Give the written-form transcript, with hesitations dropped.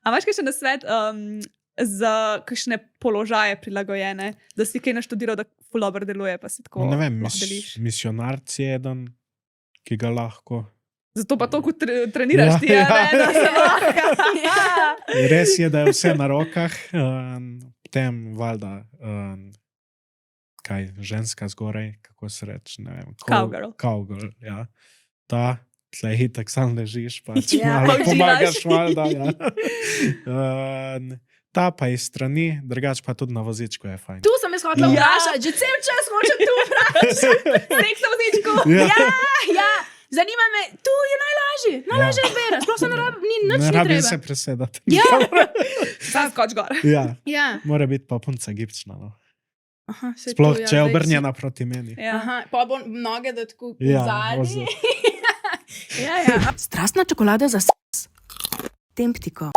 A imaš kakšen nasvet za kakšne položaje prilagojene, da si kaj naštudiral, da ful dobro deluje, pa si tako Ne vem, lahko deliš? misionarc je eden, ki ga lahko. Zato pa to, ko treniraš ti, Ja, ne, da se lahko. Res je, da je vse na rokah, potem valjda, kaj, ženska zgoraj, kako se reče, ne vem. Cowgirl. Cowgirl, ja. Ta, tle itak sam ležiš, pač Ja. malo Uživaš. pomagaš, valjda, ja. Ta pa iz strani, drugač pa tudi na vozičku je fajn. Tu sem jaz hotela Ja. vprašati, že cel čas hočem tu vprašati. Seks na vozičku. Ja, zanima me, tu je najlažje izbira, sploh se nič Ne ni rabim treba. se presedati. Ja, Sam skoč gor. Ja, ja. mora biti pa punca gibčna, no. Aha, saj Sploh, to, ja, če je zdaj obrnjena proti meni. Ja. Aha, pa bo noge, da tako Ja, zadnji. ozir. Ja. Strastna čokolada za seks. Temptiko.